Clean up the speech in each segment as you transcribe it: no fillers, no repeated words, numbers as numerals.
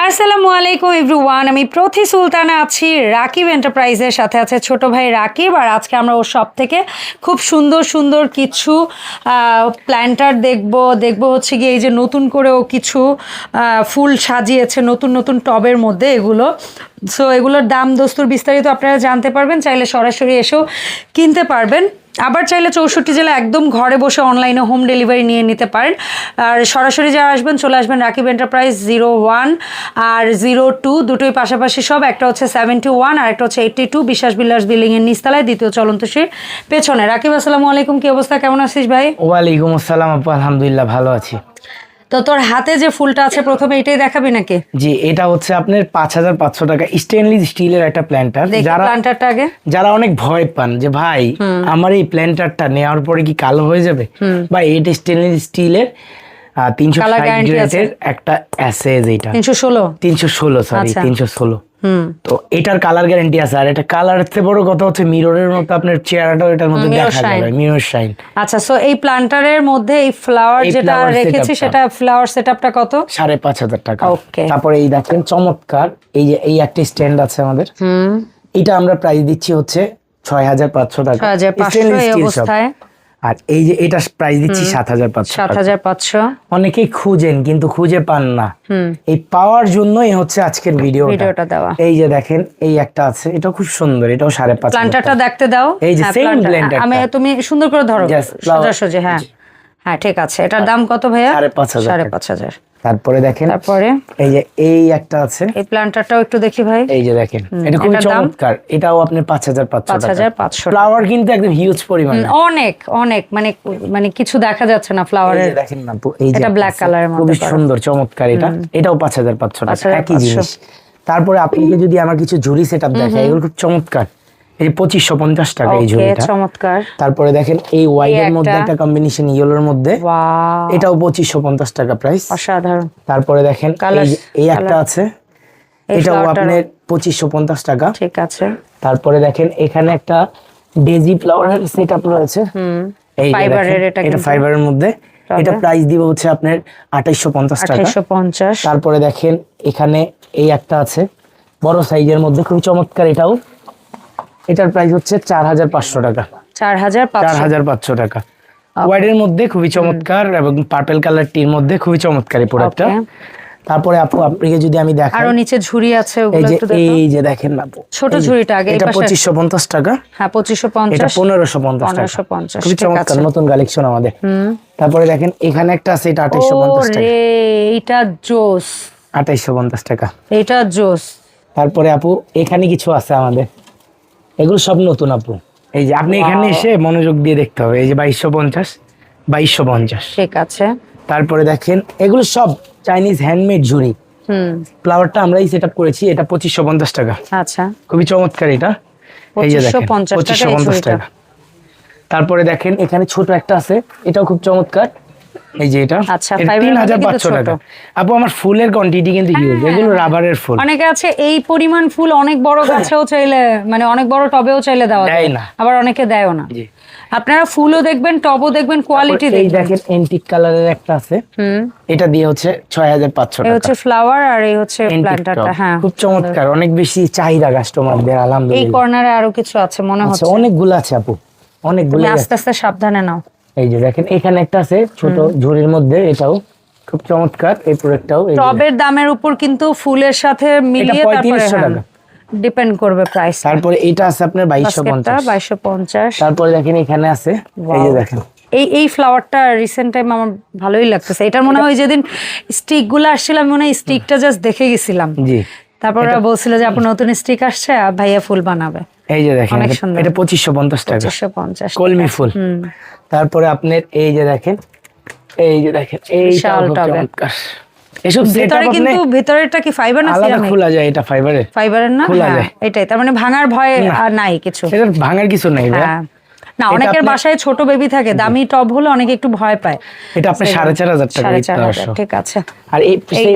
আসসালামু আলাইকুম এভরিওয়ান, আমি প্রথি সুলতানা আছি রাকিব এন্টারপ্রাইজের সাথে আছে ছোট ভাই রাকিব। আর আজকে আমরা ওর শপ থেকে খুব সুন্দর সুন্দর কিছু প্ল্যান্টার দেখব হচ্ছে গিয়ে এই যে নতুন করেও কিছু ফুল সাজিয়েছে নতুন নতুন টবের মধ্যে এগুলো। সো এগুলোর দাম দস্তুর বিস্তারিত আপনারা জানতে পারবেন, চাইলে সরাসরি এসেও কিনতে পারবেন। আবার চাইলে 64 জেলা একদম ঘরে বসে অনলাইনে হোম ডেলিভারি নিয়ে নিতে পারেন। আর সরাসরি যারা আসবেন চলে আসবেন রাকিব এন্টারপ্রাইজ 01 আর 02 দুটোই পাশাপাশি সব, একটা হচ্ছে 71 আর একটা হচ্ছে 82 বিশ্বাস বিলাস বিল্ডিংয়ের নিচতলায় দ্বিতীয় চলন্তশীর পেছনে। রাকিব আসসালামু আলাইকুম, কি অবস্থা, কেমন আছিস ভাই? ওয়ালাইকুম আসসালাম আপু, আলহামদুলিল্লাহ ভালো আছি। তো তোর হাতে যে ফুলটা আছে প্রথমে এটাই দেখাবি নাকি? জি, এটা হচ্ছে আপনার 5500 টাকা স্টেনলেস স্টিলের একটা প্ল্যান্টার। যারা অনেক ভয় পান যে ভাই আমার এই প্ল্যান্টারটা নেওয়ার পরে কি কালো হয়ে যাবে, বা এটা স্টেনলেস স্টিলের 360 গ্রেডের একটা অ্যাসেজ, এটা 316 সরি 316। তো এটার কালার গ্যারান্টি আছে। আর এটা কালার থেকে বড় কথা হচ্ছে মিররের মতো আপনার চেহারাটাও এটার মধ্যে দেখা যাবে, মিরর শাইন। আচ্ছা, সো এই প্ল্যান্টারের মধ্যে এই ফ্লাওয়ার যেটা রেখেছি সেটা ফ্লাওয়ার সেটআপটা কত? 5500 টাকা। ওকে, তারপরে এই দেখেন চমৎকার এই যে এই একটা স্ট্যান্ড আছে আমাদের, এটা আমরা প্রাইস দিচ্ছি হচ্ছে 6500 টাকা। 6500 এই অবস্থায়। আর এই যে এটা প্রাইস দিচ্ছি 7500। অনেকেই খুঁজেন কিন্তু খুঁজে পান না, এই পাওয়ার জন্যই হচ্ছে আজকের ভিডিওটা দেওয়া। এই যে দেখেন এই একটা আছে, এটা খুব সুন্দর, এটাও 5500। প্ল্যান্টারটা দেখতে দাও। এই যে সেম প্ল্যান্টার, আমি তুমি সুন্দর করে ধরো সোজাসুজি। হ্যাঁ হ্যাঁ ঠিক আছে। এটার দাম কত ভাইয়া? 5500। তারপরে দেখেন এই যে এই একটা আছে, এই প্ল্যান্টারটাও একটু দেখি ভাই। এই যে দেখেন এটা খুব চমৎকার, এটাও আপনি 5500 ফ্লাওয়ার কিন্তু একদম হিউজ পরিমাণে, অনেক অনেক মানে কিছু দেখা যাচ্ছে না ফ্লাওয়ারের। দেখেন না এই যে এটা ব্ল্যাক কালারের মধ্যে খুব সুন্দর চমৎকার, এটাও 5500 টাকা, একই জিনিস। তারপরে আপনাকে যদি আমার কিছু ঝুড়ি সেটআপ দেখাই, এগুলো খুব চমৎকার। এই 2550 টাকা এই ঝুড়িটা, চমৎকার। তারপরে দেখেন এই হোয়াইটের মধ্যে একটা কম্বিনেশন ইয়েলোর মধ্যে, এটাও 2550 টাকা প্রাইস, অসাধারণ। তারপরে দেখেন এই একটা আছে, এটাও আপনার 2550 টাকা, ঠিক আছে। তারপরে দেখেন এখানে একটা ডেজি ফ্লাওয়ার সেটআপ রয়েছে, এই ফাইবারের, এটা ফাইবারের মধ্যে, এটা প্রাইস দিব হচ্ছে আপনার 2850 টাকা। তারপরে দেখেন এখানে এই একটা আছে বড় সাইজের মধ্যে, খুব চমৎকার, এটার প্রাইস হচ্ছে 4500 টাকা। 4500 টাকা হোয়াইটের মধ্যে খুবই চমৎকার, এবং পার্পল কালার টির মধ্যে খুবই চমৎকার এই প্রোডাক্টটা। তারপরে আপু আপনাকে যদি আমি দেখাই, আরো নিচে ঝুড়ি আছে, এই যে দেখেন না ছোট ঝুড়িটা, আগে এটা 2550 টাকা। হ্যাঁ 2550, এটা 1550 টাকা, খুবই চমৎকার নতুন কালেকশন আমাদের। তারপরে দেখেন এখানে একটা আছে, এটা 2850 টাকা। এইটা জোস, 2850 টাকা, এটা জোস। তারপরে আপু এখানে কিছু আছে আমাদের, এগুলো সব নতুন আপু। এই যে আপনি এখানে এসে মনোযোগ দিয়ে দেখতে হবে, এই যে 2250, ঠিক আছে। তারপরে দেখেন এগুলো সব চাইনিজ হ্যান্ডমেড ঝুড়ি, ফ্লাওয়ারটা আমরাই সেটআপ করেছি, এটা 2550 টাকা। আচ্ছা, খুবই চমৎকার এটা, এই যে দেখেন 2550 টাকা। তারপরে দেখেন এখানে ছোট একটা আছে, এটাও খুব চমৎকার, এই যে এটা 3500 টাকা। আপু আমার ফুলের কোয়ান্টিটি কিন্তু হিউজ, এগুলো রাবারের ফুল। অনেকে আছে এই পরিমাণ ফুল অনেক বড় গাছেও চাইলে, মানে অনেক বড় টবেও চাইলে দেওয়া যায় না, আবার অনেকে দেয়ও না। আপনারা ফুলও দেখবেন, টবও দেখবেন, কোয়ালিটি দেখবেন। এই দেখেন এন্টিক কালারের একটা আছে, এটা দিয়ে হচ্ছে 6500 টাকা। এই হচ্ছে ফ্লাওয়ার আর এই হচ্ছে প্ল্যান্টারটা। হ্যাঁ খুব চমৎকার, অনেক বেশি চাহিদা কাস্টমারদের, আলহামদুলিল্লাহ। এই কর্নারে আরো কিছু আছে মনে হচ্ছে, অনেকগুলো আছে আপু, অনেকগুলো। আস্তে আস্তে সাবধানে নাও। এই যে দেখেন এখানে একটা আছে ছোট ঝুড়ির মধ্যে, এটাও খুব চমৎকার এই প্রোডাক্টটাও। টবের দামের উপর কিন্তু ফুলের সাথে মিলিয়ে তারপরে ডিপেন্ড করবে প্রাইস। তারপরে এটা আছে আপনার 2250। তারপরে দেখেন এখানে আছে, এই যে দেখেন এই ফ্লাওয়ারটা রিসেন্ট টাইম আমার ভালোই লাগতেছে। এটার মনে হয় যেদিন স্টিক গুলো আসছিল, আমি মনে হয় স্টিকটা জাস্ট দেখে গেছিলাম, জি। তারপর ওরা বলছিল যে আপু নতুন স্টিক আসছে, ভাইয়া ফুল বানাবে। এই যে দেখেন এটা 2550 টাকা, 2550 কলমি ফুল। তারপরে আপনার এই যে দেখেন এই চমৎকার, এসব সেটআপ আপনি ভিতরেরটা কি ফাইবার না সিরামিক? আলাদা খোলা যায়, এটা ফাইবারের না, খোলা যায় এটাই। তার মানে ভাঙার ভয় আর নাই কিছু, এটা ভাঙার কিছু নাই। না, অনেকের বাসায় ছোট বেবি থাকে, দামি টব হলে অনেকে একটু ভয় পায়। এটা আপনি 4500 টাকা, 4500, ঠিক আছে। আর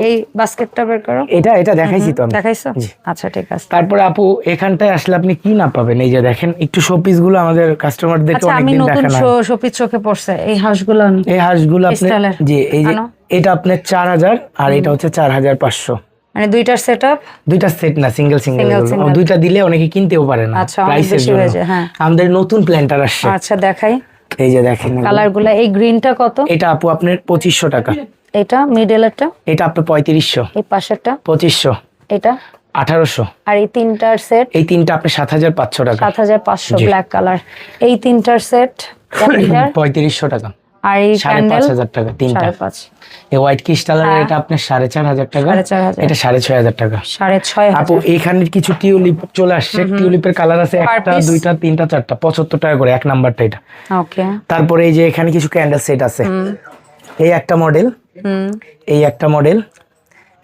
এই বাস্কেটটা বের করো, এটা দেখাইছি তো আমি, দেখাইছো? আচ্ছা ঠিক আছে। তারপরে আপু এখানটায় আসলে আপনি কি না পাবেন, এই যে দেখেন একটু শোপিস গুলো আমাদের কাস্টমারদেরকে অনেকদিন দেখানো। আমি নতুন শোপিস চোখে পড়ছে, এই হাঁসগুলো আপনি, জি এই যে এটা আপনার 4000 আর এটা হচ্ছে 4500। মানে দুইটার সেটআপ? দুইটা সেট না, সিঙ্গেল সিঙ্গেল। দুইটা দিলে অনেকে কিনতেও পারে না। আচ্ছা, অনেক বেশি হয়ে যায়। হ্যাঁ, আমাদের নতুন প্ল্যান্টার আসছে। আচ্ছা দেখাই। এই যে দেখেন কালারগুলো। এই গ্রিনটা কত? এটা আপু আপনার 2500 টাকা। এটা মিডলেরটা? এটা আপনার 3500। এই পাশেরটা? 2500। এটা 1800। আর এই তিনটার সেট? এই তিনটা আপনার 7500 টাকা। 7500 ব্ল্যাক কালার। এই তিনটার সেট 3500 টাকা। আর এই ক্যান্ডেল 5500 টাকা তিনটা। 5.5। এই হোয়াইট ক্রিস্টালের এটা আপনার 4500 টাকা। 4500। এটা 6500 টাকা। 6500। আপু এখানে কিছু টিউলিপ চলে আসছে। টিউলিপের কালার আছে একটা, দুইটা, তিনটা, চারটা, 75 টাকা করে এক নাম্বারটা এটা। ওকে। তারপরে এই যে এখানে কিছু ক্যান্ডেল সেট আছে। এই একটা মডেল, এই একটা মডেল,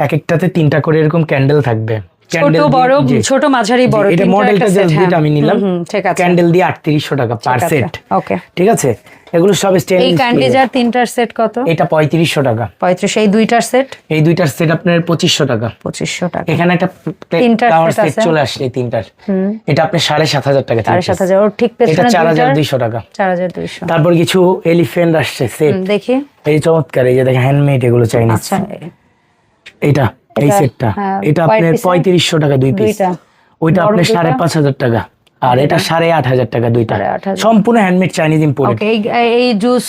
এক একটাতে তিনটা করে এরকম ক্যান্ডেল থাকবে। ছোট বড়, ছোট মাঝারি বড়, এটা মডেলটা যেটা আমি নিলাম। ঠিক আছে। ক্যান্ডেল দিয়ে 3800 টাকা পার সেট। ওকে, ঠিক আছে। এগুলো সব স্টেনলেস। এই ক্যান্ডিজার তিনটার সেট কত? এটা 3500 টাকা। 3500। এই দুইটার সেট? এই দুইটার সেট আপনার 2500 টাকা। 2500 টাকা। এখানে একটা ফ্লাওয়ার সেট চলে আসছে এই তিনটার। এটা আপনি 7500 টাকা। 7500। ওর ঠিক পেছনে এটা 4200 টাকা। 4200। তারপর কিছু এলিফ্যান্ট আসছে সেট। দেখি। এই চমৎকার, এই যে দেখেন হ্যান্ডমেড এগুলো চাইনিজ। আচ্ছা, এটা এই সেটটা এটা আপনার 3500 টাকা দুই পিস। ওইটা আপনার 5500 টাকা। আর এটা 8500 টাকা দুইটা। সম্পূর্ণ হ্যান্ডমেড চাইনিজ ইম্পোর্টেড। ওকে। এই জুস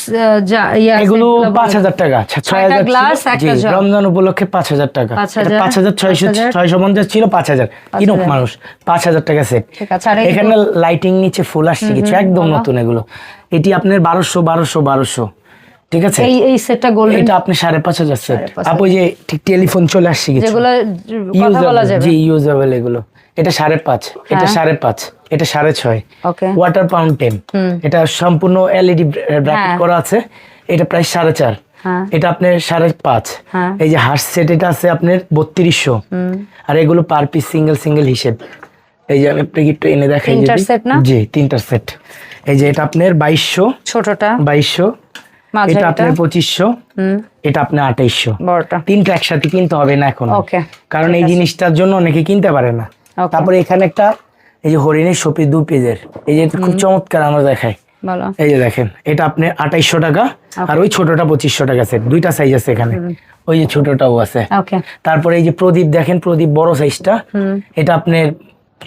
এগুলো 5000 টাকা। 6000 গ্লাস একটা জগ। রমজান উপলক্ষে 5000 টাকা। 5650 ছিল 5000 কিনুক মানুষ। 5000 টাকা সেট। ঠিক আছে। আর এখানে লাইটিং নিচে ফুল আসছে কিছু একদম নতুন এগুলো। এটি আপনার 1200। ঠিক আছে। এই সেটটা গোল্ডেন। এটা আপনি 5500 সেট। আপু যে ঠিক টেলিফোন চলে আসছে কিছু, যেগুলো কথা বলা যাবে। জি ইউজেবল এগুলো। এটা 5.5, এটা 5.5, এটা 6.5। ওকে। ওয়াটার ফাউন্টেন, এটা সম্পূর্ণ এলইডি ব্র্যাকেট করা আছে। এটা প্রায় 4.5। এটা আপনার 5.5। এই যে হার্স সেট এটা আছে আপনার 3200। আর এগুলো পার পিস সিঙ্গেল সিঙ্গেল হিসেব। এই যে আমি আপনাকে একটু এনে দেখাই। জি তিনটার সেট। এই যে এটা আপনার 2200, ছোটটা 2200, এটা আপনার 2500, এটা আপনার 2800। বড়টা তিনটা একসাথে কিনতে হবে না এখন। ওকে। কারণ এই জিনিসটার জন্য অনেকে কিনতে পারে না। তারপরে এখানে একটা এই যে হরিণের শোপিস 2 পিসের, এই যে খুব চমৎকার আমরা দেখাই। বলো। এই যে দেখেন এটা আপনি 2800 টাকা। আর ওই ছোটটা 2500 টাকা সেট। দুইটা সাইজ আছে এখানে। ওই যে ছোটটাও আছে। ওকে। তারপরে এই যে প্রদীপ দেখেন, প্রদীপ বড় সাইজটা, এটা আপনার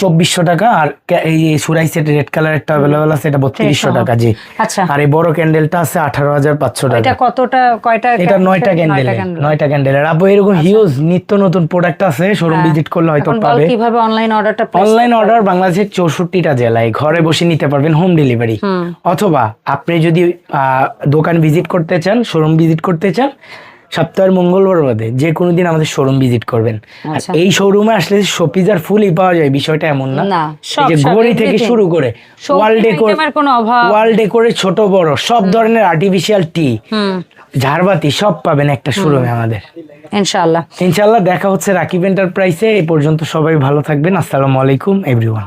2400 টাকা। আর এই সুরাই সেট রেড কালার একটা अवेलेबल আছে, এটা 3200 টাকা। জি। আচ্ছা। আর এই বড় ক্যান্ডেলটা আছে 18500 টাকা। এটা কতটা, কয়টা? এটা 9টা ক্যান্ডেল। 9টা ক্যান্ডেলের। আপু এরকম হিউজ নিত্য নতুন প্রোডাক্ট আছে, শোরুম ভিজিট করলে হয়তো পাবে। কিভাবে অনলাইন অর্ডারটা? অনলাইন অর্ডার বাংলাদেশের 64টা জেলায় ঘরে বসে নিতে পারবেন, হোম ডেলিভারি। অথবা আপনি যদি দোকান ভিজিট করতে চান, শোরুম ভিজিট করতে চান, সপ্তাহের মঙ্গলবার বাদে যে কোনো দিন আমাদের শোরুম ভিজিট করবেন। আর এই শোরুমে আসলে শোপিস আর ফুলই পাওয়া যায়, বিষয়টা এমন না। যে ঘড়ি থেকে শুরু করে ওয়াল ডেকোরে ছোট বড় সব ধরনের আর্টিফিশিয়াল টি, ঝাড়বাতি সব পাবেন একটা শোরুমে আমাদের। ইনশাআল্লাহ দেখা হচ্ছে রাকিব এন্টারপ্রাইজে। এই পর্যন্ত সবাই ভালো থাকবেন। আসসালামু আলাইকুম এভরিওয়ান।